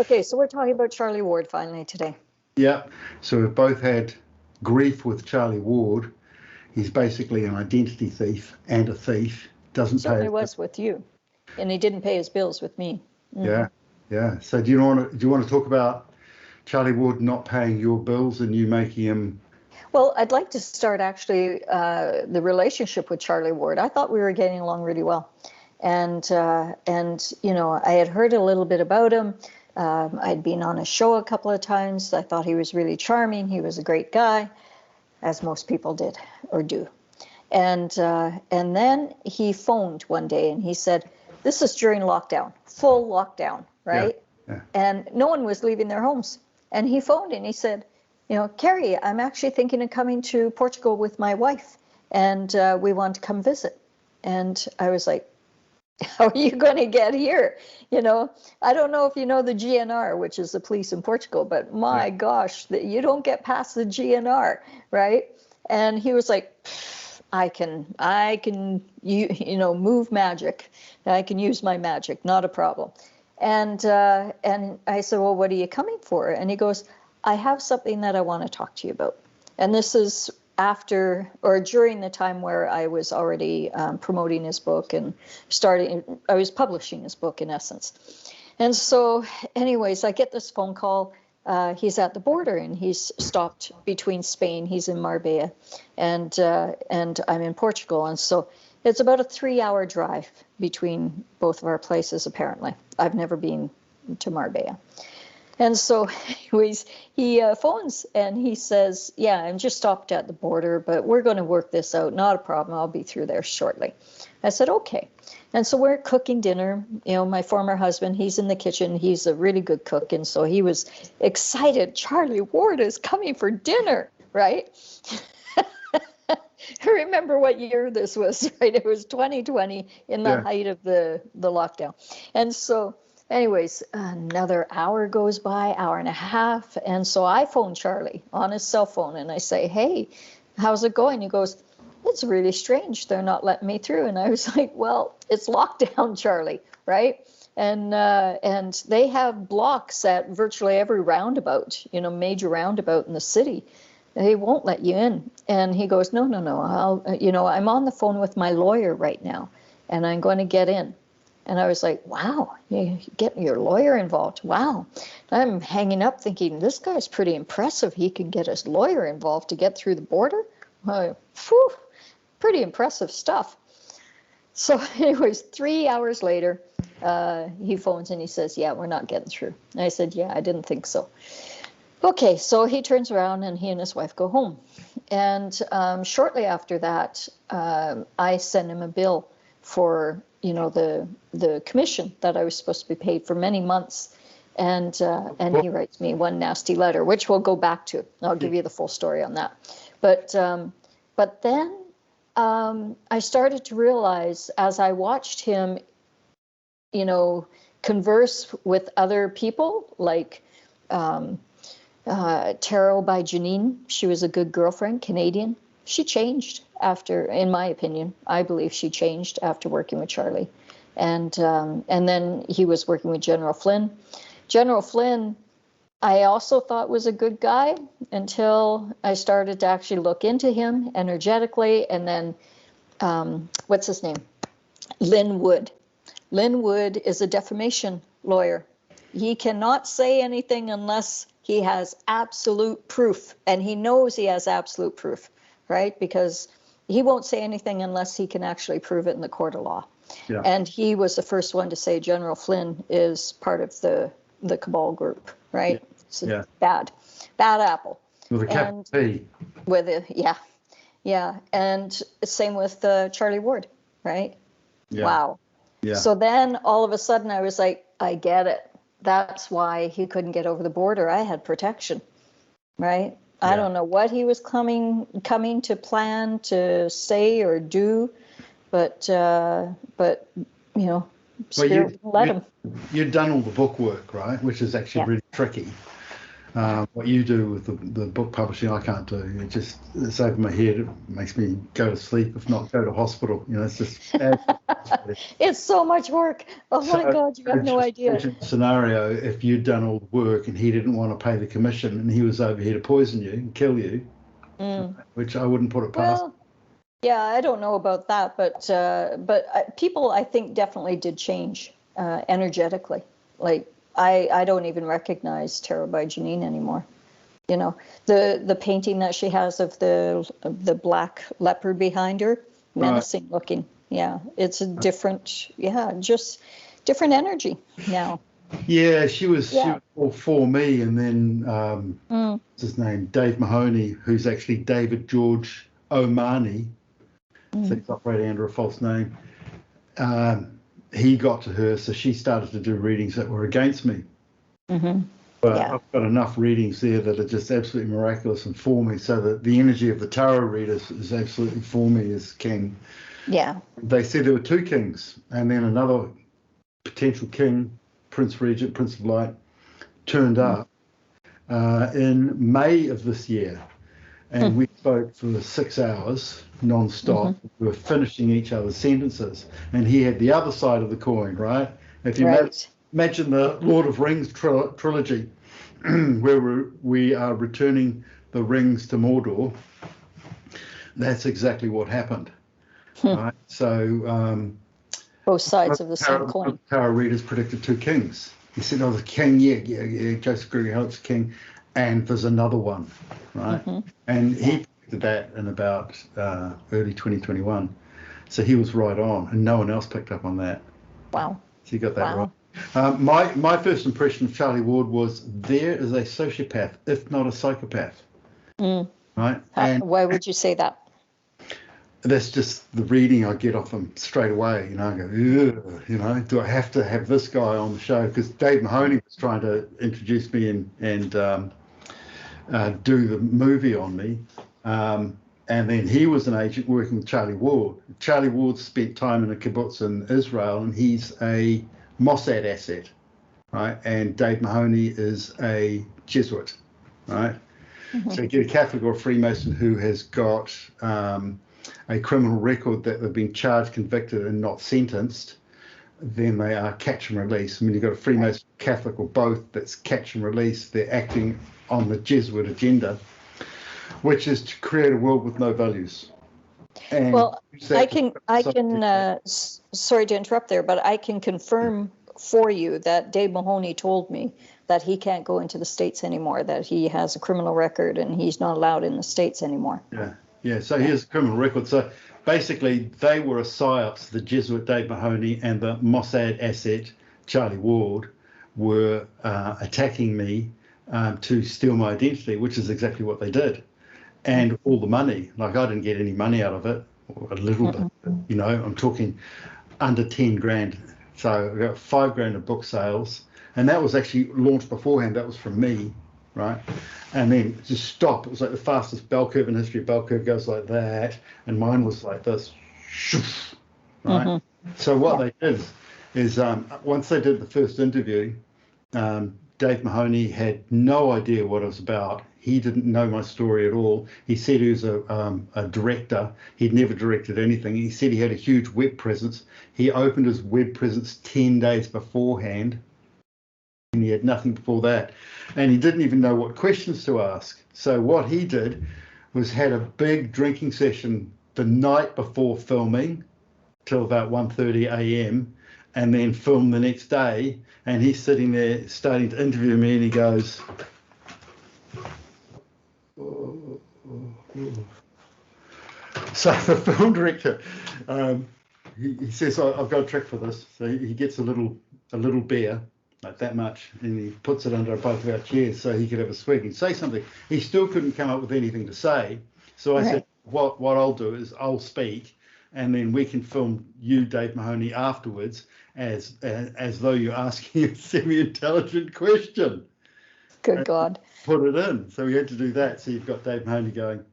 Okay, so we're talking about Charlie Ward finally today. Yeah. So we've both had grief with Charlie Ward. He's basically an identity thief and a thief. Doesn't pay. Certainly was with you, and he didn't pay his bills with me. Yeah, yeah. So do you want to talk about Charlie Ward not paying your bills and you making him? Well, I'd like to start actually the relationship with Charlie Ward. I thought we were getting along really well, and you know, I had heard a little bit about him. I'd been on a show a couple of times. I thought he was really charming. He was a great guy, as most people did or do. And then he phoned one day and he said, "This is during lockdown, full lockdown, right? Yeah. And no one was leaving their homes." And he phoned and he said, "You know, Carrie, I'm actually thinking of coming to Portugal with my wife, and we want to come visit." And I was like, "How are you going to get here?" You know, I don't know if you know the GNR, which is the police in Portugal, but my gosh, you don't get past the GNR, right? And he was like, I can you know, move magic. I can use my magic, not a problem. And I said, "Well, what are you coming for?" And he goes, "I have something that I want to talk to you about." And this is after or during the time where I was already promoting his book and I was publishing his book in essence. And so anyways, I get this phone call. He's at the border and he's stopped between Spain. He's in Marbella and I'm in Portugal. And so it's about a 3-hour drive between both of our places, apparently. I've never been to Marbella. And so anyways, he phones and he says, "Yeah, I'm just stopped at the border, but we're going to work this out. Not a problem. I'll be through there shortly." I said, "Okay." And so we're cooking dinner. You know, my former husband, he's in the kitchen. He's a really good cook. And so he was excited. Charlie Ward is coming for dinner, right? I remember what year this was, right? It was 2020 in the height of the lockdown. And so anyways, another hour goes by, hour and a half. And so I phone Charlie on his cell phone and I say, "Hey, how's it going?" He goes, "It's really strange. They're not letting me through." And I was like, "Well, it's lockdown, Charlie, right? And they have blocks at virtually every roundabout, you know, major roundabout in the city. They won't let you in." And he goes, No. I'm on the phone with my lawyer right now and I'm going to get in." And I was like, wow, you get your lawyer involved. Wow. I'm hanging up thinking, this guy's pretty impressive. He can get his lawyer involved to get through the border. Pretty impressive stuff. So anyways, 3 hours later, he phones and he says, "Yeah, we're not getting through." And I said, "Yeah, I didn't think so." Okay, so he turns around and he and his wife go home. And shortly after that, I send him a bill for, you know, the commission that I was supposed to be paid for many months. And he writes me one nasty letter, which we'll go back to. I'll give you the full story on that. But then I started to realize as I watched him, you know, converse with other people, like Tarot by Janine. She was a good girlfriend, Canadian. She changed after, in my opinion, I believe she changed after working with Charlie. And then he was working with General Flynn. General Flynn, I also thought was a good guy until I started to actually look into him energetically. And then, what's his name? Lynn Wood. Lynn Wood is a defamation lawyer. He cannot say anything unless he has absolute proof. And he knows he has absolute proof, right? Because he won't say anything unless he can actually prove it in the court of law. Yeah. And he was the first one to say General Flynn is part of the cabal group, right? Yeah. Bad apple. With a capital P. With a, yeah. And same with Charlie Ward, right? Yeah. Wow. Yeah. So then all of a sudden I was like, I get it. That's why he couldn't get over the border. I had protection, right? Yeah. I don't know what he was coming to plan to say or do, but you know, Spirit let him. You've done all the book work, right? Which is actually really tricky. What you do with the book publishing, I can't do. It's over my head. It makes me go to sleep, if not go to hospital. You know, it's just bad. It's so much work. Oh my God, you have no idea. Imagine a scenario if you'd done all the work and he didn't want to pay the commission and he was over here to poison you and kill you, which I wouldn't put it past. Well, yeah, I don't know about that, but people, I think, definitely did change energetically. Like I don't even recognize Tarot by Janine anymore. You know, the painting that she has of the black leopard behind her, menacing looking. Yeah, it's a different, just different energy now. Yeah, she was all for me, and then what's his name, Dave Mahoney, who's actually David George O'Mahony, so he's operating under a false name. He got to her, so she started to do readings that were against me. But I've got enough readings there that are just absolutely miraculous and for me, so that the energy of the tarot readers is absolutely for me as king. Yeah. They said there were two kings, and then another potential king, Prince Regent, Prince of Light, turned up in May of this year. And we spoke for 6 hours non-stop. We were finishing each other's sentences. And he had the other side of the coin, right? If you imagine the Lord of Rings trilogy, where we are returning the rings to Mordor, that's exactly what happened. Right? So both sides of the same coin. Tarot readers predicted two kings. He said, "Oh, the king, yeah, Joseph Gregory Hallett king, and there's another one, right?" And he predicted that in about early 2021. So he was right on, and no one else picked up on that. Wow. So you got that right. My first impression of Charlie Ward was there is a sociopath, if not a psychopath. Right? And why would you say that? That's just the reading I get off them straight away. You know, I go, ugh, you know, do I have to have this guy on the show? Because Dave Mahoney was trying to introduce me and do the movie on me. And then he was an agent working with Charlie Ward. Charlie Ward spent time in a kibbutz in Israel, and he's a Mossad asset, right? And Dave Mahoney is a Jesuit, right? So you get a Catholic or a Freemason who has got a criminal record that they've been charged, convicted, and not sentenced, then they are catch and release. I mean, you've got a Freemason, Catholic, or both that's catch and release. They're acting on the Jesuit agenda, which is to create a world with no values. And well, I can. Sorry to interrupt there, but I can confirm for you that Dave Mahoney told me that he can't go into the States anymore, that he has a criminal record and he's not allowed in the States anymore. Yeah, so he has a criminal record. So basically, they were a psyops. The Jesuit Dave Mahoney and the Mossad asset Charlie Ward were attacking me to steal my identity, which is exactly what they did. And all the money, like I didn't get any money out of it, or a little bit, you know, I'm talking under 10 grand. So I got 5 grand of book sales, and that was actually launched beforehand. That was from me. Right, and then just stop. It was like the fastest bell curve in history. Bell curve goes like that, and mine was like this. Right. So what they did is once they did the first interview, Dave Mahoney had no idea what it was about. He didn't know my story at all. He said he was a director. He'd never directed anything. He said he had a huge web presence. He opened his web presence 10 days beforehand. And he had nothing before that. And he didn't even know what questions to ask. So what he did was had a big drinking session the night before filming till about 1:30 a.m. and then filmed the next day. And he's sitting there starting to interview me, and he goes, So the film director, he says, I've got a trick for this. So he gets a little beer, like that much, and he puts it under both of our chairs so he could have a swig and say something. He still couldn't come up with anything to say. So I said, what I'll do is I'll speak, and then we can film you, Dave Mahoney, afterwards as though you're asking a semi-intelligent question. Good God. Put it in. So we had to do that. So you've got Dave Mahoney going,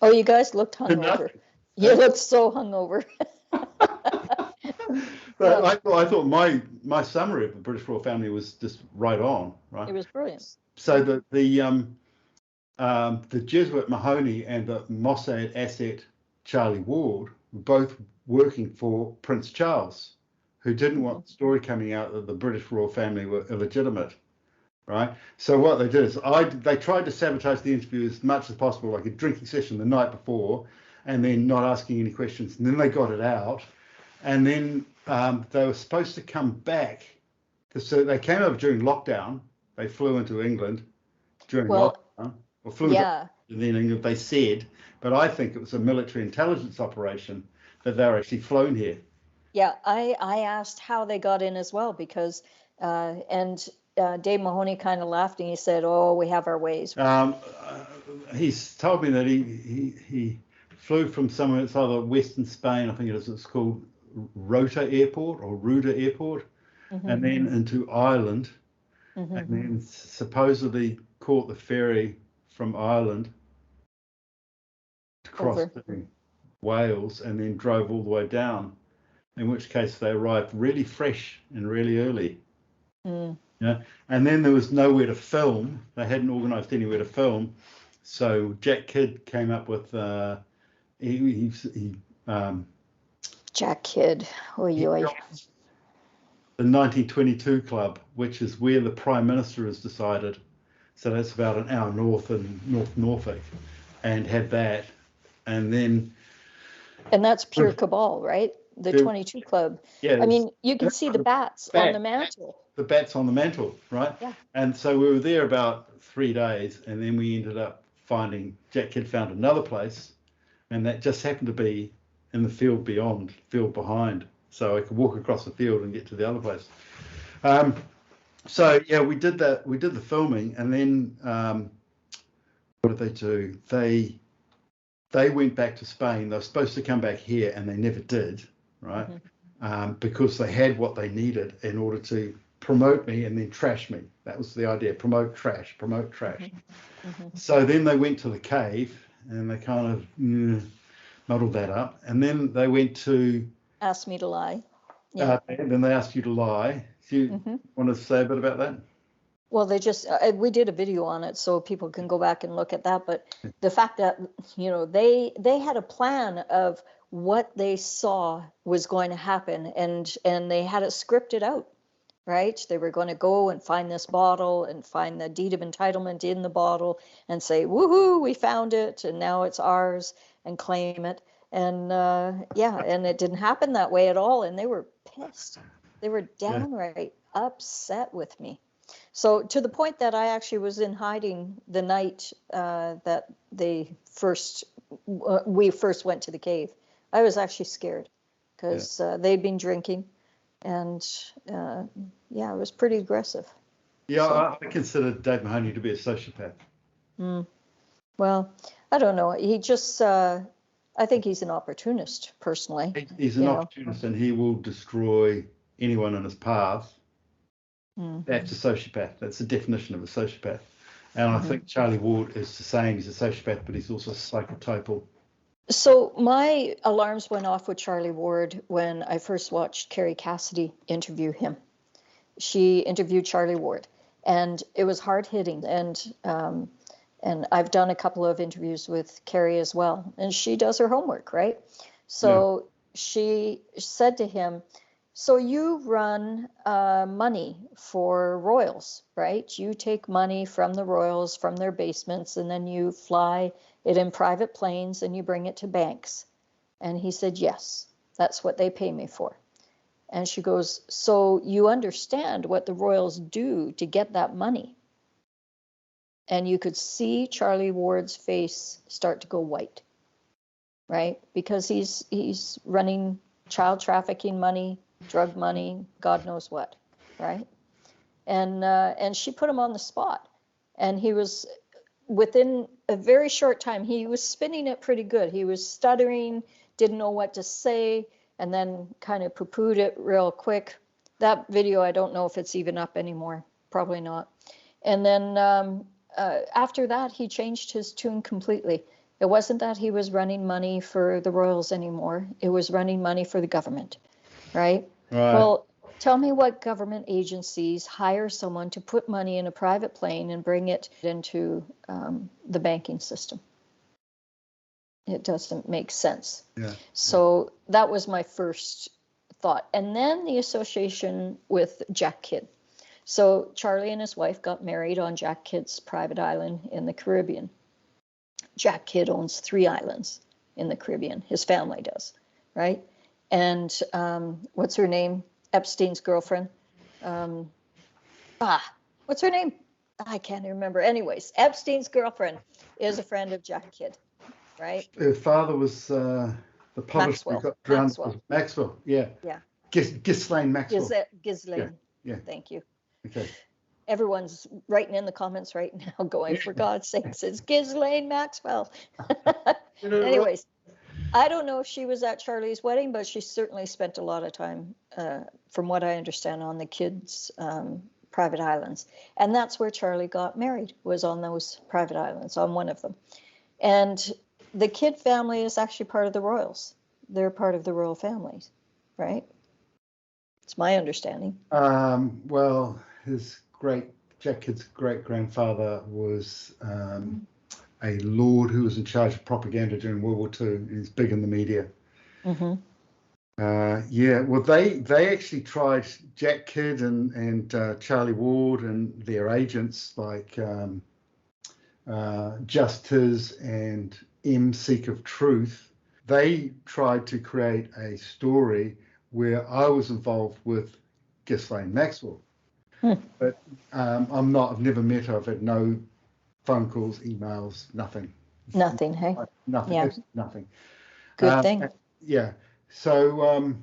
oh, you guys looked hungover. You looked so hungover. But I thought my summary of the British royal family was just right on, right? It was brilliant. So the Jesuit Mahoney and the Mossad asset Charlie Ward were both working for Prince Charles, who didn't want the story coming out that the British royal family were illegitimate, right? So what they did is they tried to sabotage the interview as much as possible, like a drinking session the night before, and then not asking any questions. And then they got it out, and then they were supposed to come back. So they came over during lockdown. They flew into England during lockdown, or flew into England, they said, but I think it was a military intelligence operation that they were actually flown here. Yeah, I asked how they got in as well, because Dave Mahoney kind of laughed and he said, "Oh, we have our ways." He's told me that he flew from somewhere, it's either Western Spain, I think it's called Rota Airport or Ruda Airport, and then into Ireland, and then supposedly caught the ferry from Ireland to cross to Wales, and then drove all the way down, in which case they arrived really fresh and really early. Yeah, and then there was nowhere to film. They hadn't organised anywhere to film, so Jack Kidd came up with Jack Kidd, the 1922 Club, which is where the Prime Minister has decided. So that's about an hour north in North Norfolk, and had that, and that's pure cabal, right? The 22 Club. Yeah, I mean, you can see the bats on the mantle. The bats on the mantle, right? Yeah. And so we were there about 3 days, and then we ended up finding, Jack Kidd found another place, and that just happened to be in the field behind. So I could walk across the field and get to the other place. So yeah, we did that. We did the filming, and then what did they do? They went back to Spain. They were supposed to come back here, and they never did, right? Because they had what they needed in order to promote me and then trash me. That was the idea: promote, trash. So then they went to the cave, and they kind of muddled that up, and then they went to asked me to lie. Yeah. Then they asked you to lie. Do you want to say a bit about that? Well, they just we did a video on it, so people can go back and look at that. But the fact that they had a plan of what they saw was going to happen, and they had it scripted out, right? They were going to go and find this bottle and find the deed of entitlement in the bottle and say, "Woohoo, we found it, and now it's ours," and claim it. And and it didn't happen that way at all. And they were pissed. They were downright upset with me. So to the point that I actually was in hiding the night that we first went to the cave. I was actually scared because they'd been drinking, and it was pretty aggressive. Yeah, so, I consider Dave Mahoney to be a sociopath. Well, I don't know. He just, I think he's an opportunist, personally. He's an opportunist, and he will destroy anyone in his path. That's a sociopath. That's the definition of a sociopath. And I think Charlie Ward is the same. He's a sociopath, but he's also psychotypal. So my alarms went off with Charlie Ward when I first watched Kerry Cassidy interview him. She interviewed Charlie Ward, and it was hard hitting. And I've done a couple of interviews with Kerry as well, and she does her homework, right? So she said to him, "So you run money for royals, right? You take money from the royals, from their basements, and then you fly it in private planes and you bring it to banks." And he said, "Yes, that's what they pay me for." And she goes, "So you understand what the royals do to get that money?" And you could see Charlie Ward's face start to go white, right? Because he's running child trafficking money, drug money, God knows what, right? And she put him on the spot, and he was, within a very short time, he was spinning it pretty good. He was stuttering, didn't know what to say, and then kind of poo-pooed it real quick. That video, I don't know if it's even up anymore, probably not. And then after that, he changed his tune completely. It wasn't that he was running money for the royals anymore. It was running money for the government, right? Well, tell me what government agencies hire someone to put money in a private plane and bring it into the banking system. It doesn't make sense. Yeah. So that was my first thought. And then the association with Jack Kidd. So Charlie and his wife got married on Jack Kidd's private island in the Caribbean. Jack Kidd owns 3 islands in the Caribbean. His family does, right? And what's her name? Epstein's girlfriend. What's her name? I can't remember. Anyways, Epstein's girlfriend is a friend of Jack Kidd, right? Her father was the publisher who got drowned. Maxwell. Yeah. Yeah. Ghislaine Maxwell. Ghislaine. Yeah. Thank you. Okay. Everyone's writing in the comments right now going, for God's sakes, it's Ghislaine Maxwell. Anyways, I don't know if she was at Charlie's wedding, but she certainly spent a lot of time, from what I understand, on the kids' private islands. And that's where Charlie got married, was on those private islands, on one of them. And the Kidd family is actually part of the royals. They're part of the royal families, right? It's my understanding. Well, Jack Kidd's great-grandfather was a lord who was in charge of propaganda during World War II. He's big in the media. Mm-hmm. Yeah, well, they actually tried, Jack Kidd and Charlie Ward and their agents like Justice and M. Seek of Truth. They tried to create a story where I was involved with Ghislaine Maxwell. But I've never met her. I've had no phone calls, emails, nothing. Nothing, hey? Nothing, Yeah. nothing. Good thing. Yeah. So,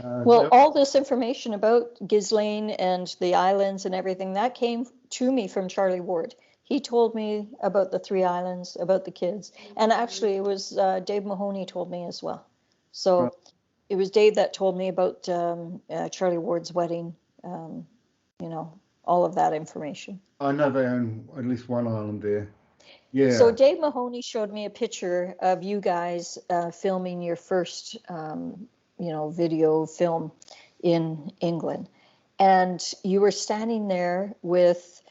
well, all this information about Ghislaine and the islands and everything, that came to me from Charlie Ward. He told me about the 3 islands, about the kids. And actually, it was Dave Mahoney told me as well. So it was Dave that told me about Charlie Ward's wedding, all of that information. I know they own at least one island there. Yeah. So Dave Mahoney showed me a picture of you guys filming your first, video film in England. And you were standing there with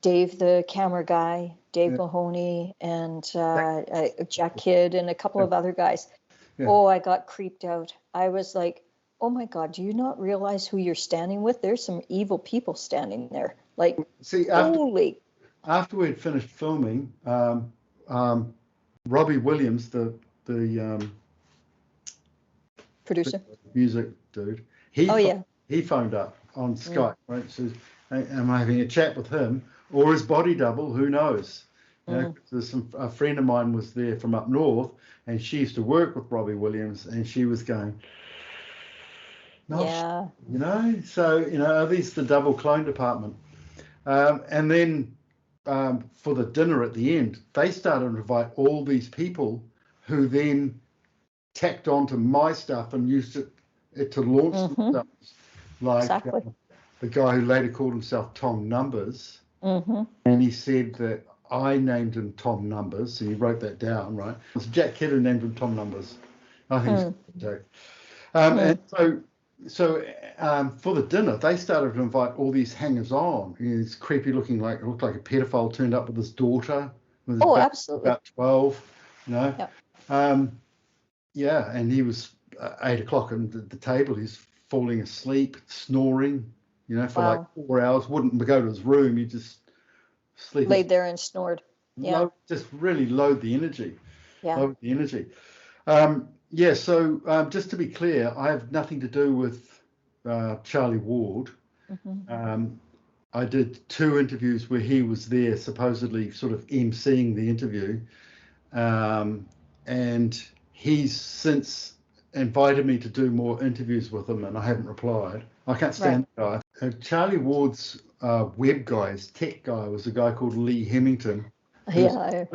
Dave, the camera guy, Dave Mahoney, and Jack Kidd, and a couple of other guys. Yeah. Oh, I got creeped out. I was like, oh my God, do you not realize who you're standing with? There's some evil people standing there. Like, holy. After we'd finished filming, Robbie Williams, the Producer, music dude, he phoned up on Skype, right? So am I having a chat with him or his body double? Who knows? There's a friend of mine was there from up north, and she used to work with Robbie Williams, and she was going, so at least the double clone department. And then for the dinner at the end, they started to invite all these people who then tacked onto my stuff and used it to launch themselves. Like the guy who later called himself Tom Numbers. And he said that I named him Tom Numbers, so he wrote that down, right? It was Jack Kidd who named him Tom Numbers. I think it's a joke. And so for the dinner, they started to invite all these hangers-on. He's creepy looking, looked like a pedophile turned up with his daughter. Absolutely. About 12, and he was 8 o'clock at the table. He's falling asleep, snoring, for like 4 hours. Wouldn't go to his room. He just sleep. Laid there and snored. Yeah. Just really load the energy. Yeah. Load the energy. So just to be clear, I have nothing to do with Charlie Ward. I did 2 interviews where he was there, supposedly sort of emceeing the interview. And he's since invited me to do more interviews with him, and I haven't replied. I can't stand the guy. Charlie Ward's web guy, his tech guy, was a guy called Lee Hemington. He's about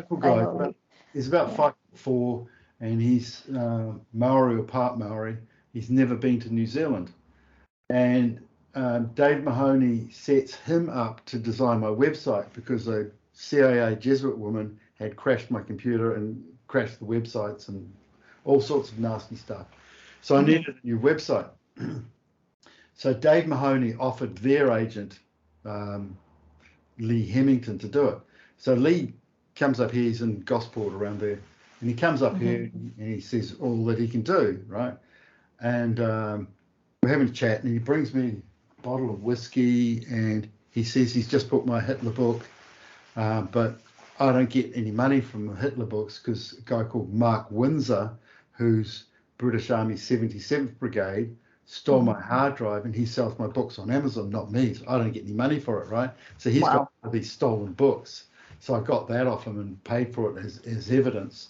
5'4", and he's Maori or part Maori. He's never been to New Zealand. And Dave Mahoney sets him up to design my website because a CIA Jesuit woman had crashed my computer and crashed the websites and all sorts of nasty stuff. So I needed a new website. So Dave Mahoney offered their agent, Lee Hemington, to do it. So Lee comes up here. He's in Gosport around there, and he comes up here and he says all that he can do, right? And we're having a chat, and he brings me a bottle of whiskey, and he says he's just bought my Hitler book, but I don't get any money from the Hitler books because a guy called Mark Windsor, who's British Army 77th Brigade, stole my hard drive, and he sells my books on Amazon, not me. So I don't get any money for it, right? So he's got these stolen books. So I got that off him and paid for it as evidence.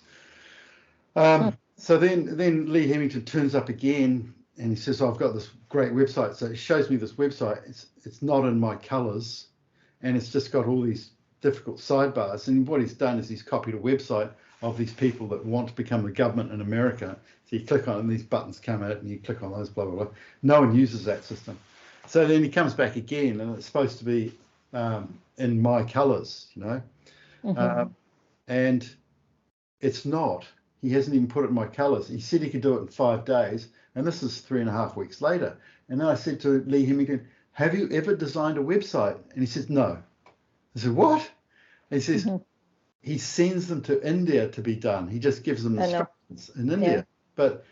So then Lee Hemington turns up again, and he says, I've got this great website. So he shows me this website. It's not in my colors, and it's just got all these difficult sidebars. And what he's done is he's copied a website of these people that want to become the government in America. So you click on it, and these buttons come out, and you click on those, blah, blah, blah. No one uses that system. So then he comes back again, and it's supposed to be in my colors, you know, and it's not. He hasn't even put it in my colors. He said he could do it in 5 days, and this is 3.5 weeks later. And then I said to Lee Hemington, have you ever designed a website? And he says, no. I said, what? And he says, he sends them to India to be done. He just gives them instructions in India. Yeah. But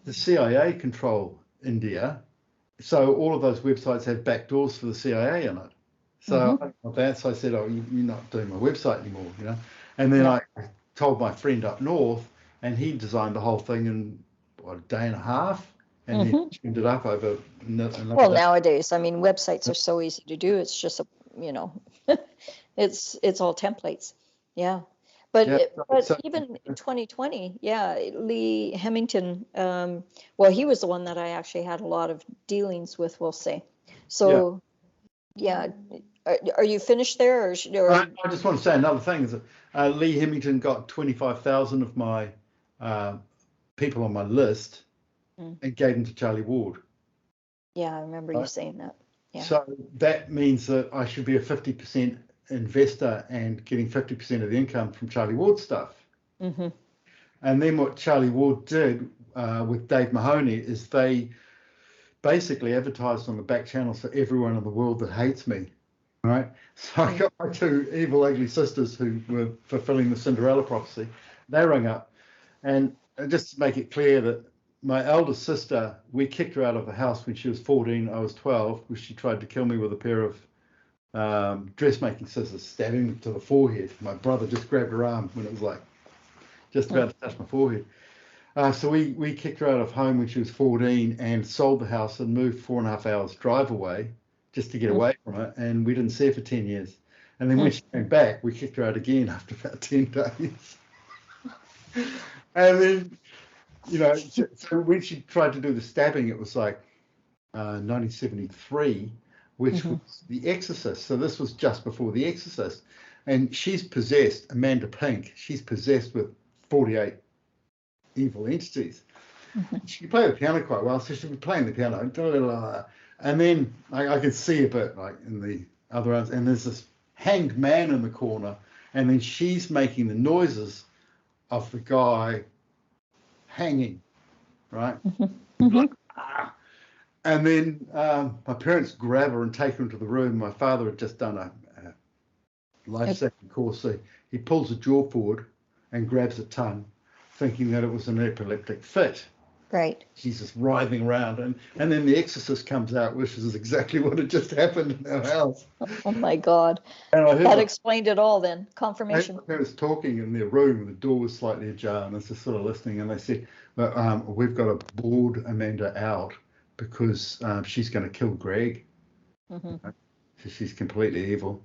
the CIA control India, so all of those websites have backdoors for the CIA in it. So I got that. So I said, oh, you're not doing my website anymore, you know. And then I told my friend up north, and he designed the whole thing in a day and a half, and he tuned it up over well day. Nowadays, I mean, websites are so easy to do. It's just it's all templates. Yeah. But even in 2020, Lee Hemington, he was the one that I actually had a lot of dealings with, we'll say. So are you finished there? Or I just want to say another thing is that Lee Hemington got 25,000 of my people on my list and gave them to Charlie Ward. Yeah, I remember you saying that. Yeah. So that means that I should be a 50% investor and getting 50% of the income from Charlie Ward stuff. And then what Charlie Ward did with Dave Mahoney is they basically advertised on the back channels for everyone in the world that hates me. Right. So I got my two evil, ugly sisters who were fulfilling the Cinderella prophecy. They rang up, and just to make it clear that my eldest sister, we kicked her out of the house when she was 14. I was 12, because she tried to kill me with a pair of dressmaking scissors, stabbing me to the forehead. My brother just grabbed her arm when it was like just about to touch my forehead. So we kicked her out of home when she was 14 and sold the house and moved 4.5 hours drive away just to get away from it. And we didn't see her for 10 years. And then when she came back, we kicked her out again after about 10 days. And then, so when she tried to do the stabbing, it was like 1973, which was The Exorcist. So this was just before The Exorcist. And she's possessed, Amanda Pink, she's possessed with 48 evil entities. She can play the piano quite well, so she'll be playing the piano. And then I can see a bit like in the other ones, and there's this hanged man in the corner, and then she's making the noises of the guy hanging, right? Like, ah. And then my parents grab her and take her into the room. My father had just done a life-saving course. So he pulls a jaw forward and grabs a tongue, thinking that it was an epileptic fit. Right. She's just writhing around, and then the exorcist comes out, which is exactly what had just happened in our house. Oh my God. And that explained it all then. Confirmation. My parents talking in their room, the door was slightly ajar, and I was just sort of listening, and they said, we've got to board Amanda out because she's going to kill Greg. So she's completely evil.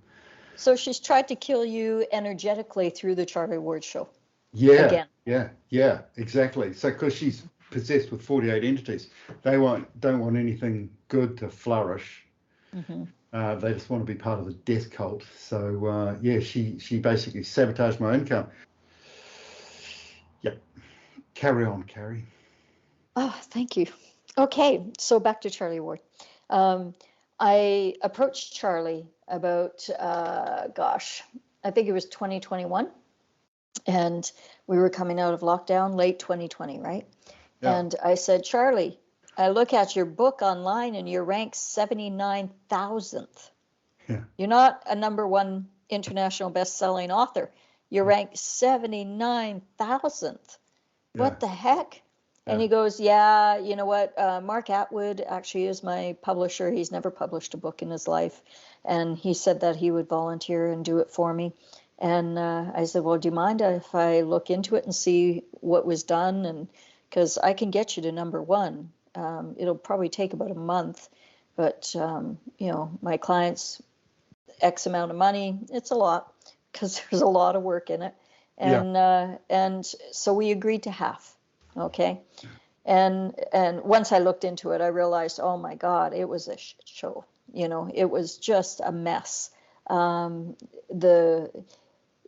So she's tried to kill you energetically through the Charlie Ward show. Yeah. Again. Yeah, exactly. So because she's possessed with 48 entities, they don't want anything good to flourish. They just want to be part of the death cult. So she basically sabotaged my income. Yep. Carry on, Carrie. Oh, thank you. Okay, so back to Charlie Ward. I approached Charlie about I think it was 2021, and we were coming out of lockdown, late 2020, right? Yeah. And I said, Charlie, I look at your book online and you're ranked 79,000th. Yeah. You're not a #1 international best-selling author. you're ranked 79,000th. What the heck? And he goes, yeah, you know what? Mark Atwood actually is my publisher. He's never published a book in his life. And he said that he would volunteer and do it for me. And I said, well, do you mind if I look into it and see what was done? And because I can get you to number one. It'll probably take about a month. But, you know, my clients, X amount of money, it's a lot because there's a lot of work in it. And so we agreed to half. Okay. And once I looked into it, I realized, oh my God, it was a shit show. You know, it was just a mess.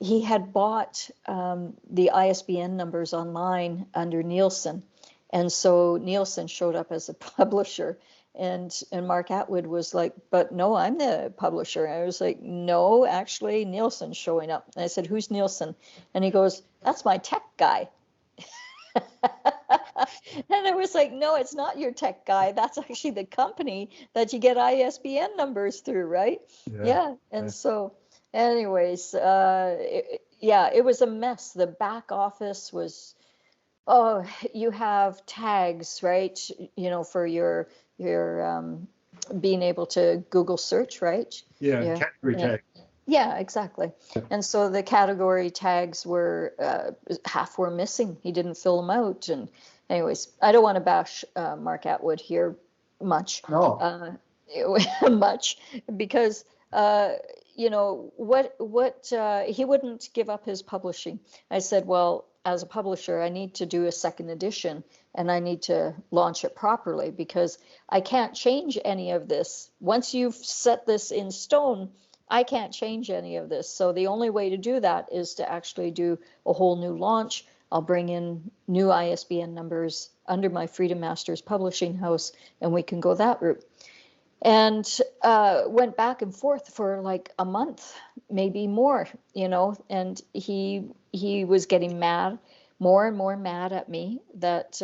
He had bought the ISBN numbers online under Nielsen. And so Nielsen showed up as a publisher. And Mark Atwood was like, but no, I'm the publisher. And I was like, no, actually, Nielsen's showing up. And I said, who's Nielsen? And he goes, that's my tech guy. And I was like, no, it's not your tech guy. That's actually the company that you get ISBN numbers through, right? Yeah. And so anyways, it was a mess. The back office was, you have tags, right? You know, for your being able to Google search, right? Category tag. Yeah, exactly. And so the category tags were half were missing. He didn't fill them out. And anyways, I don't want to bash Mark Atwood here much. No. Much because you know what he wouldn't give up his publishing. I said, well, as a publisher, I need to do a second edition and I need to launch it properly because I can't change any of this. Once you've set this in stone, I can't change any of this. So the only way to do that is to actually do a whole new launch. I'll bring in new ISBN numbers under my Freedom Masters publishing house, and we can go that route. And went back and forth for like a month, maybe more, you know, and he was getting mad, more and more mad at me that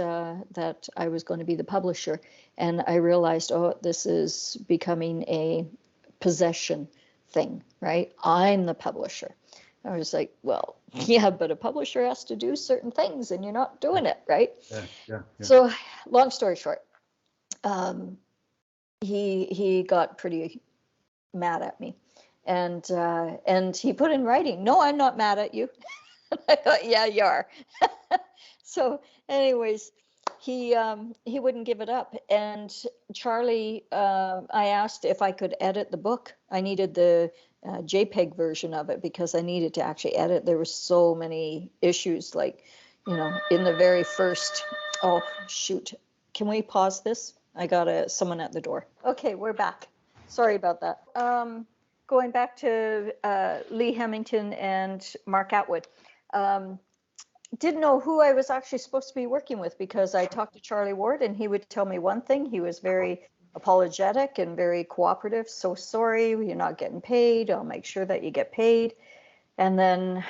I was going to be the publisher. And I realized, oh, this is becoming a possession thing, right? I'm the publisher. I was like, well, yeah, but a publisher has to do certain things and you're not doing it, right? Yeah. So long story short, he got pretty mad at me and he put in writing, no, I'm not mad at you. I thought, yeah, you are. So anyways, he wouldn't give it up. And Charlie, I asked if I could edit the book. I needed the JPEG version of it because I needed to actually edit. There were so many issues, like, you know, in the very first, oh, shoot. Can we pause this? I got someone at the door. Okay, we're back. Sorry about that. Going back to Lee Hemington and Mark Atwood. Didn't know who I was actually supposed to be working with because I talked to Charlie Ward and he would tell me one thing. He was very apologetic and very cooperative. So sorry, you're not getting paid. I'll make sure that you get paid. And then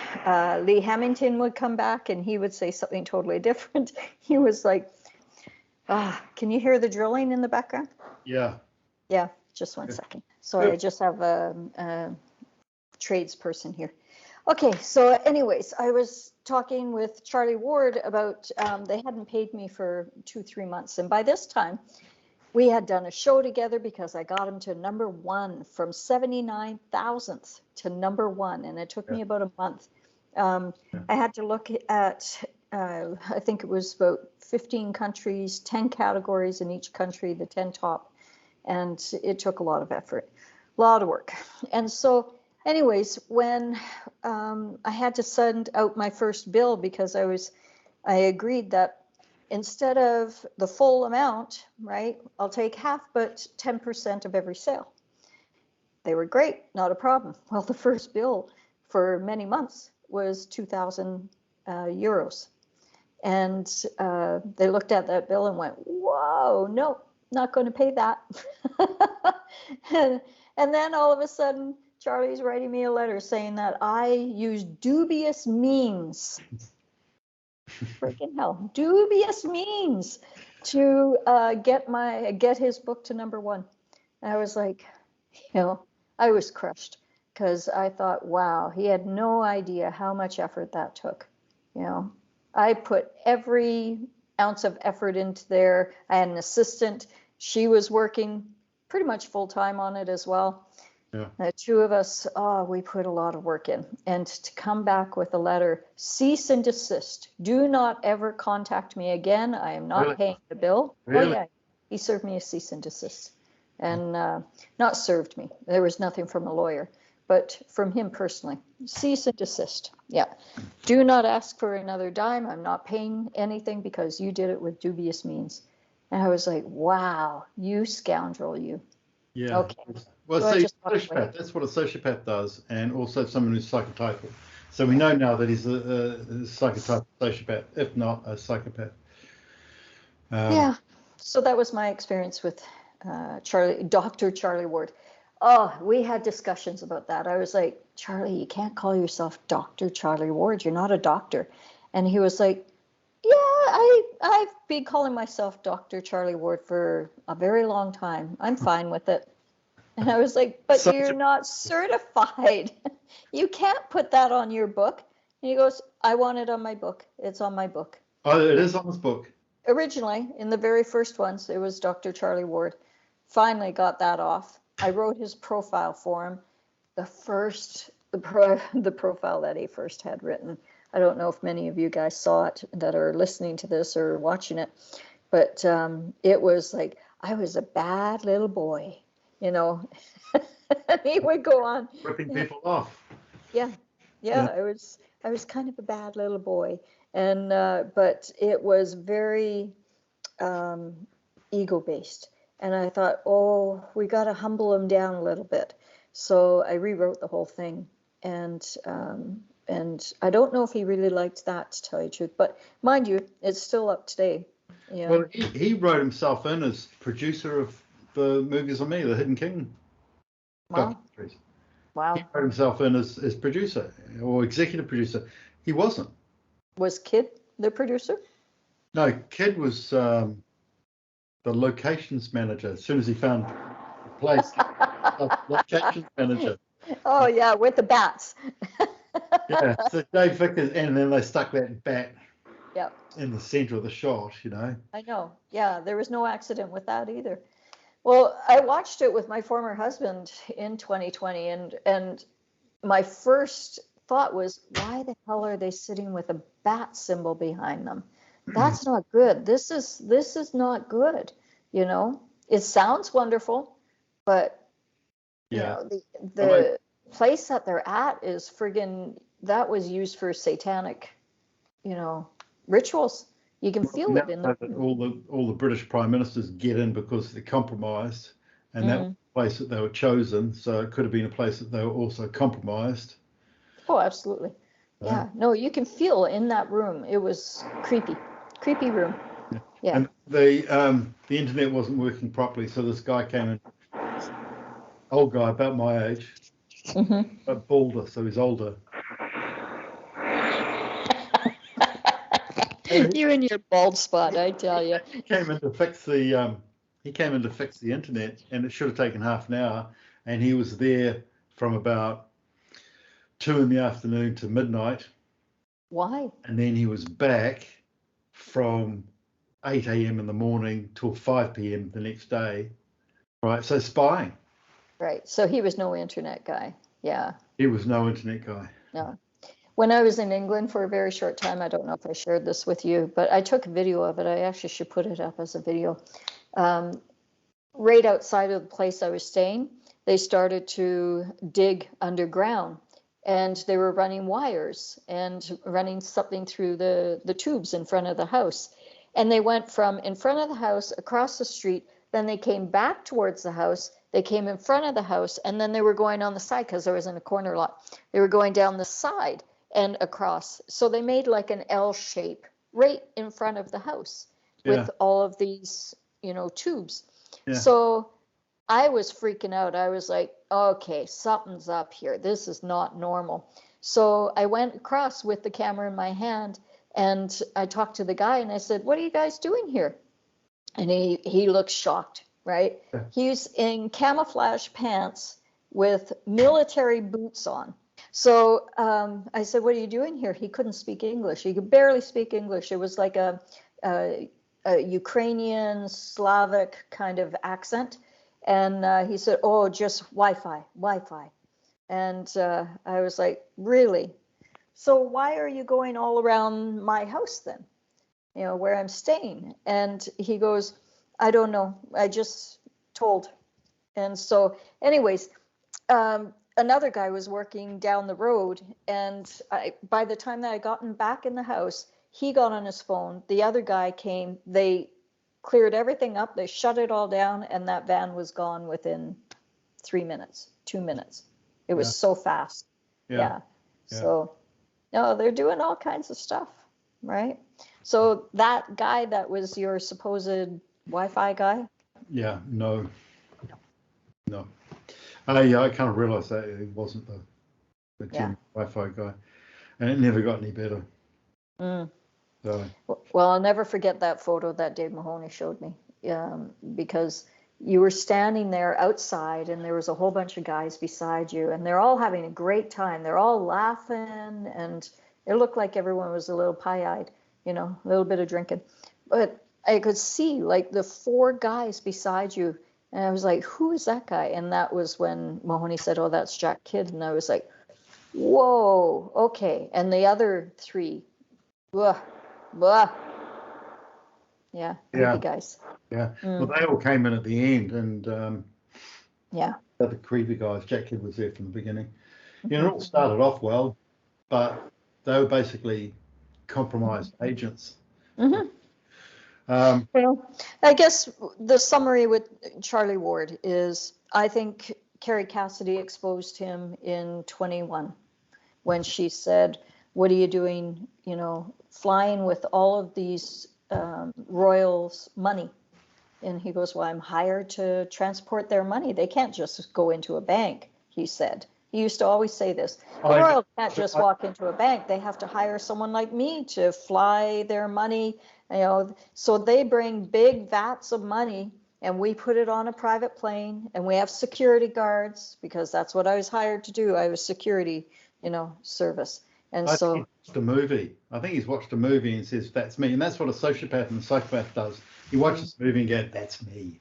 Lee Hemington would come back and he would say something totally different. He was like, can you hear the drilling in the background? Yeah. Yeah, just one second. Sorry, I just have a tradesperson here. Okay, so anyways, I was talking with Charlie Ward about they hadn't paid me for 2-3 months. And by this time, we had done a show together because I got him to number one from 79,000th to number one. And it took me about a month. I had to look at, I think it was about 15 countries, 10 categories in each country, the 10 top. And it took a lot of effort, a lot of work. And so anyways, when I had to send out my first bill because I agreed that instead of the full amount, right, I'll take half, but 10% of every sale. They were great, not a problem. Well, the first bill for many months was 2,000 euros. And they looked at that bill and went, whoa, no, not going to pay that. and then all of a sudden, Charlie's writing me a letter saying that I used dubious means, freaking hell, dubious means to get his book to number one. And I was like, you know, I was crushed. because I thought, wow, he had no idea how much effort that took. You know, I put every ounce of effort into there. I had an assistant. She was working pretty much full time on it as well. Yeah. The two of us, we put a lot of work in. And to come back with a letter, cease and desist. Do not ever contact me again. I am not Really? paying the bill. Really? Oh, yeah. He served me a cease and desist. And not served me. There was nothing from a lawyer, but from him personally. Cease and desist. Yeah. Do not ask for another dime. I'm not paying anything because you did it with dubious means. And I was like, wow, you scoundrel, you. Yeah. Okay. Well, So I see, just walked away. sociopath, that's what a sociopath does, and also someone who's psychotypal. So we know now that he's a psychotypal sociopath, if not a psychopath. Yeah. So that was my experience with Dr. Charlie Ward. Oh, we had discussions about that. I was like, Charlie, you can't call yourself Dr. Charlie Ward. You're not a doctor. And he was like, yeah, I've been calling myself Dr. Charlie Ward for a very long time. I'm fine with it. And I was like, but you're not certified. You can't put that on your book. And he goes, I want it on my book. It's on my book. Oh, it is on his book. Originally, in the very first ones, it was Dr. Charlie Ward. Finally got that off. I wrote his profile for him. The profile that he first had written. I don't know if many of you guys saw it that are listening to this or watching it, but it was like, I was a bad little boy, you know. And he would go on Ripping people off. Yeah. I was kind of a bad little boy, and but it was very ego-based, and I thought, oh, we got to humble him down a little bit. So I rewrote the whole thing, and I don't know if he really liked that, to tell you the truth. But mind you, it's still up today. Yeah. Well, he wrote himself in as producer of the movies on me, the Hidden King Wow. documentaries. Wow. He wrote himself in as producer or executive producer. He wasn't. Was Kid the producer? No, Kid was the locations manager. As soon as he found the place, locations manager. Oh yeah, with the bats. Yeah, so Dave Vickers, and then they stuck that bat Yep. in the center of the shot, you know. I know. Yeah, there was no accident with that either. Well, I watched it with my former husband in 2020, and my first thought was, why the hell are they sitting with a bat symbol behind them? That's not good. This is not good. You know, it sounds wonderful, but you know, the place that they're at is friggin', that was used for satanic, you know, rituals. You can feel it in the all the British prime ministers get in because they're compromised, and that was the place that they were chosen. So it could have been a place that they were also compromised. Oh, absolutely. Yeah. No, you can feel in that room. It was creepy room. Yeah. And the internet wasn't working properly, so this guy came in, old guy about my age, but balder, so he's older. You and your bald spot, I tell you. He came in to fix the internet, and it should have taken half an hour. And he was there from about 2 PM to midnight. Why? And then he was back from 8 AM in the morning till 5 PM the next day. Right, so spying. Right. So he was no internet guy. Yeah. He was no internet guy. No. When I was in England for a very short time, I don't know if I shared this with you, but I took a video of it. I actually should put it up as a video. Right outside of the place I was staying, they started to dig underground, and they were running wires and running something through the tubes in front of the house. And they went from in front of the house across the street, then they came back towards the house, they came in front of the house, and then they were going on the side because I was in a corner lot. They were going down the side and across. So they made like an L shape right in front of the house with all of these, you know, tubes. Yeah. So I was freaking out. I was like, okay, something's up here. This is not normal. So I went across with the camera in my hand, and I talked to the guy, and I said, what are you guys doing here? And he looks shocked, right? Yeah. He's in camouflage pants with military boots on. So I said, "What are you doing here?" He couldn't speak English. He could barely speak English. It was like a Ukrainian, Slavic kind of accent. And he said, "Oh, just Wi-Fi." And I was like, "Really? So why are you going all around my house then? Where I'm staying?" And he goes, "I don't know. I just told." And so, anyways, another guy was working down the road, and by the time that I gotten back in the house, he got on his phone. The other guy came. They cleared everything up. They shut it all down, and that van was gone within 3 minutes, 2 minutes. It was so fast. Yeah. So, no, they're doing all kinds of stuff, right? So that guy that was your supposed Wi-Fi guy? Yeah, no. I kind of realized that it wasn't the Jim Wi-Fi guy, and it never got any better. So. Well, I'll never forget that photo that Dave Mahoney showed me, because you were standing there outside and there was a whole bunch of guys beside you, and they're all having a great time. They're all laughing, and it looked like everyone was a little pie-eyed, a little bit of drinking. But I could see like the 4 guys beside you, and I was like, "Who is that guy?" And that was when Mahoney said, "Oh, that's Jack Kidd." And I was like, "Whoa, okay." And the other 3, blah, blah. Yeah, creepy guys. Yeah. Well, they all came in at the end, and the other creepy guys. Jack Kidd was there from the beginning. It all started off well, but they were basically compromised agents. Well, I guess the summary with Charlie Ward is, I think Carrie Cassidy exposed him in 21 when she said, "What are you doing, flying with all of these royals' money?" And he goes, "Well, I'm hired to transport their money. They can't just go into a bank," he said. He used to always say this. The royals can't just walk into a bank. They have to hire someone like me to fly their money. So they bring big vats of money, and we put it on a private plane, and we have security guards, because that's what I was hired to do. I was security, service. And I so think he's watched a movie. I think he's watched a movie and says, "That's me." And that's what a sociopath and a psychopath does. He watches a movie and goes, "That's me.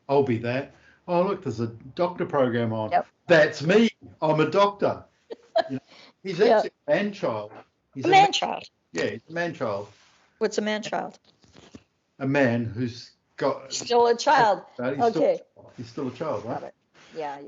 I'll be that. Oh, look, there's a doctor program on. Yep. That's me. I'm a doctor." He's actually a man-child. He's a man-child. Yeah, he's a man-child. What's a man-child? A man who's got... Still a child. He's still a child, right? Got it. Yeah.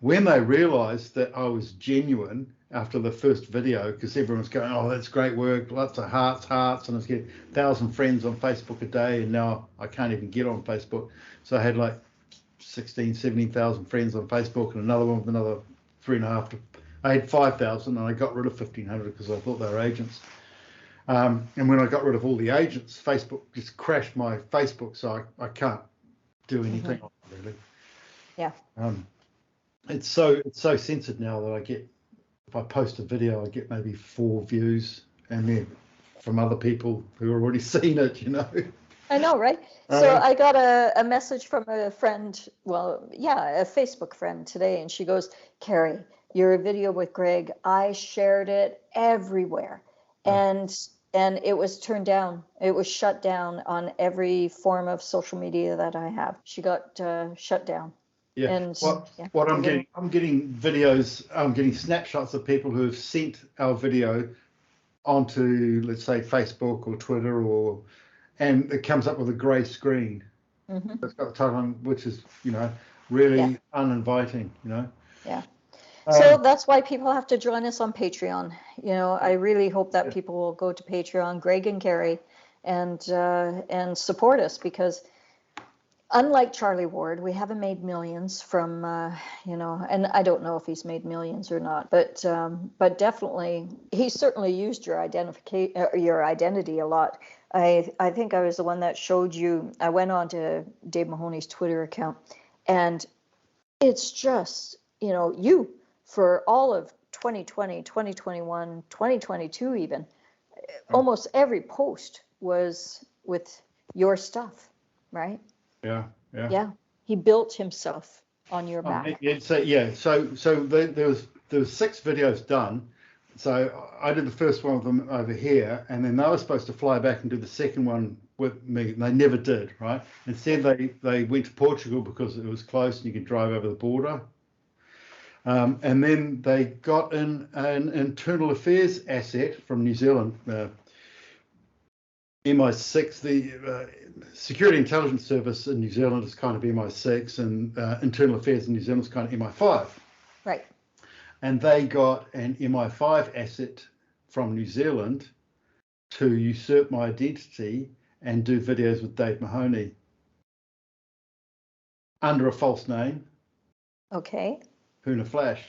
When they realized that I was genuine after the first video, because everyone's going, "Oh, that's great work, lots of hearts, and I was getting 1,000 friends on Facebook a day, and now I can't even get on Facebook." So I had like 16, 17,000 friends on Facebook, and another one with another 3.5. I had 5,000, and I got rid of 1,500 because I thought they were agents. And when I got rid of all the agents, Facebook just crashed my Facebook, so I can't do anything on it, really. Yeah. It's so censored now that if I post a video, I get maybe 4 views, and they're from other people who have already seen it, I know, right? So I got a message from a friend, a Facebook friend today, and she goes, "Carrie, your video with Greg, I shared it everywhere, and it was turned down. It was shut down on every form of social media that I have." She got shut down. Yeah. And what I'm getting videos, I'm getting snapshots of people who have sent our video onto, let's say, Facebook or Twitter, and it comes up with a grey screen. It's got the title on, which is, really uninviting, Yeah. So that's why people have to join us on Patreon. I really hope that people will go to Patreon, Greg and Carrie, and support us, because unlike Charlie Ward, we haven't made millions from, and I don't know if he's made millions or not, but definitely he certainly used your identity a lot. I think I was the one that showed you. I went on to Dave Mahoney's Twitter account, and it's just, you for all of 2020, 2021, 2022 even, almost every post was with your stuff, right? Yeah. He built himself on your back. There was 6 videos done. So I did the first one of them over here, and then they were supposed to fly back and do the second one with me, and they never did, right? Instead, they went to Portugal because it was close and you could drive over the border. And then they got in an internal affairs asset from New Zealand, MI6. The Security Intelligence Service in New Zealand is kind of MI6, and Internal Affairs in New Zealand is kind of MI5. Right. And they got an MI5 asset from New Zealand to usurp my identity and do videos with Dave Mahoney under a false name. Okay. Huna Flash.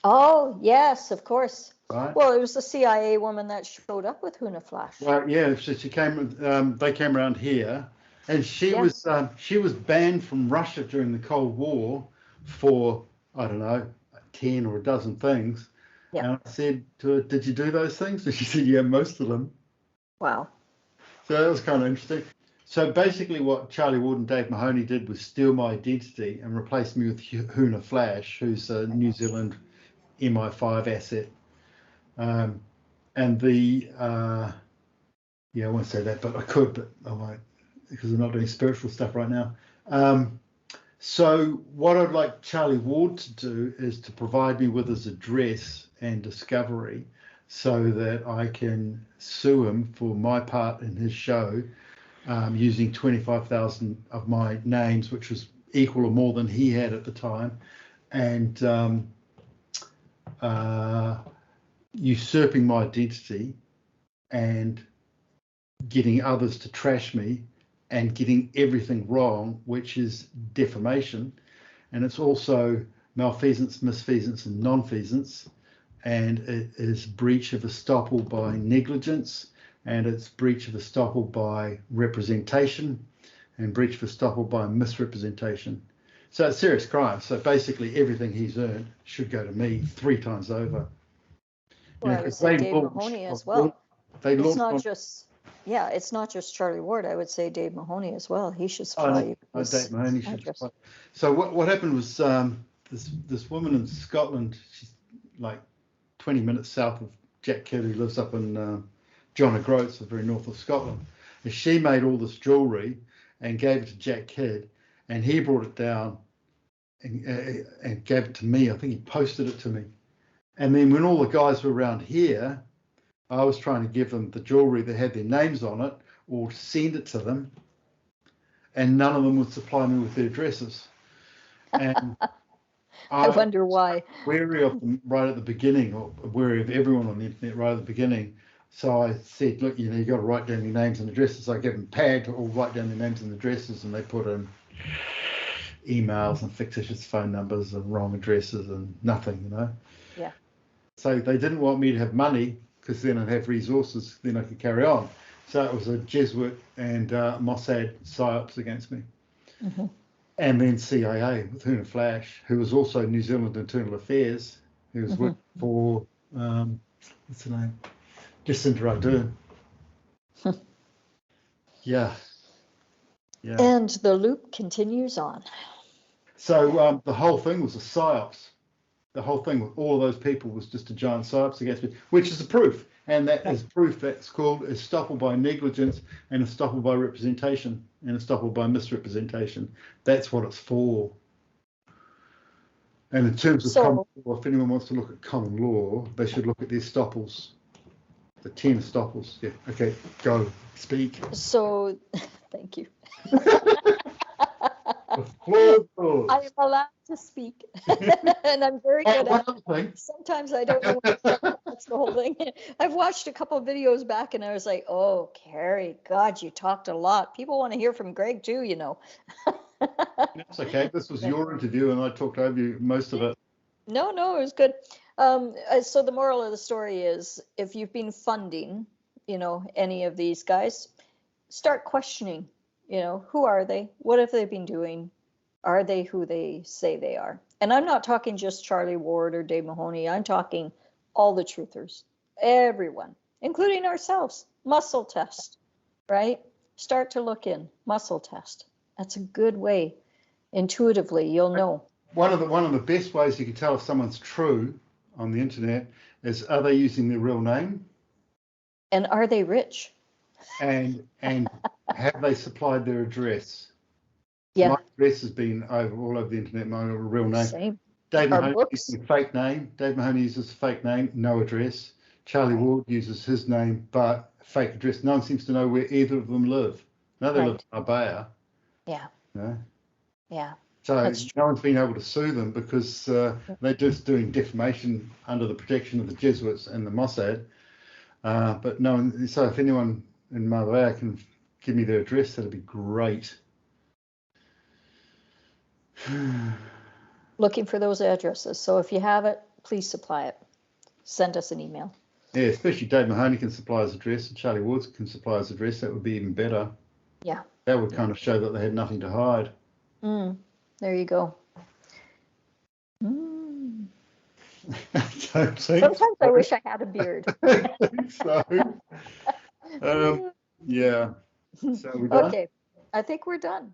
Oh, yes, of course. Right. Well, it was the CIA woman that showed up with Huna Flash. Well, yeah, so she came. They came around here, and she was banned from Russia during the Cold War for, I don't know, 10 or a dozen things. Yeah. And I said to her, "Did you do those things?" And she said, "Yeah, most of them." Wow. So that was kind of interesting. So basically what Charlie Ward and Dave Mahoney did was steal my identity and replace me with Huna Flash, who's a New Zealand MI5 asset. And I won't say that, but I could, but I won't, because I'm not doing spiritual stuff right now. So what I'd like Charlie Ward to do is to provide me with his address and discovery so that I can sue him for my part in his show, using 25,000 of my names, which was equal or more than he had at the time, and usurping my identity and getting others to trash me and getting everything wrong, which is defamation. And it's also malfeasance, misfeasance, and nonfeasance. And it is breach of estoppel by negligence, and it's breach of estoppel by representation, and breach of estoppel by misrepresentation. So it's serious crime. So basically everything he's earned should go to me 3 times over. Well, I would say Dave Mahoney as well. It's not just Charlie Ward. I would say Dave Mahoney as well. He should supply you. Dave Mahoney should supply. So what happened was this woman in Scotland, she's like 20 minutes south of Jack Kidd, who lives up in John O'Groats, the very north of Scotland. And she made all this jewellery and gave it to Jack Kidd, and he brought it down and gave it to me. I think he posted it to me. And then when all the guys were around here, I was trying to give them the jewellery that had their names on it or send it to them, and none of them would supply me with their addresses. And I wonder why. Wary of them right at the beginning, or wary of everyone on the internet right at the beginning. So I said, look, you got to write down your names and addresses. I gave them pad to all write down their names and addresses, and they put in emails and fictitious phone numbers and wrong addresses and nothing, Yeah. So they didn't want me to have money, because then I'd have resources, then I could carry on. So it was a Jesuit and Mossad psyops against me. Mm-hmm. And then CIA with Huna Flash, who was also New Zealand Internal Affairs, who was working for, what's her name? Jacinda Ardern. Yeah. And the loop continues on. So the whole thing was a psyops. The whole thing with all of those people was just a giant psyops against me, which is a proof. And that is proof that's called estoppel by negligence and estoppel by representation and estoppel by misrepresentation. That's what it's for. And in terms of common law, if anyone wants to look at common law, they should look at the estoppels, the 10 estoppels. Yeah. Okay, go, speak. So, thank you. I am allowed to speak, and I'm very good at it. Sometimes I don't know what's the whole thing. I've watched a couple of videos back, and I was like, "Oh, Carrie, God, you talked a lot. People want to hear from Greg too, That's okay. This was your interview, and I talked over you most of it. No, it was good. So the moral of the story is, if you've been funding, any of these guys, start questioning. Who are they? What have they been doing? Are they who they say they are? And I'm not talking just Charlie Ward or Dave Mahoney. I'm talking all the truthers, everyone, including ourselves. Muscle test, right? Start to look in. Muscle test. That's a good way Intuitively, you'll know. One of the best ways you can tell if someone's true on the internet is, are they using their real name? And are they rich? And have they supplied their address? Yeah. My address has been all over the internet, my real name. Same. Dave Our Mahoney books. uses a fake name. Dave Mahoney uses a fake name, no address. Charlie Ward uses his name, but fake address. No one seems to know where either of them live. No, they live in Marbella. Yeah. No? Yeah. So That's no one's been able to sue them because they're just doing defamation under the protection of the Jesuits and the Mossad. But no one. So if anyone in Marbella can give me their address, that'd be great. looking for those addresses. So if you have it, please supply it. Send us an email. Yeah, especially Dave Mahoney can supply his address and Charlie Woods can supply his address. That would be even better. Yeah. That would kind of show that they had nothing to hide. There you go. Sometimes I wish I had a beard. I think so. Yeah. So we done? Okay. I think we're done.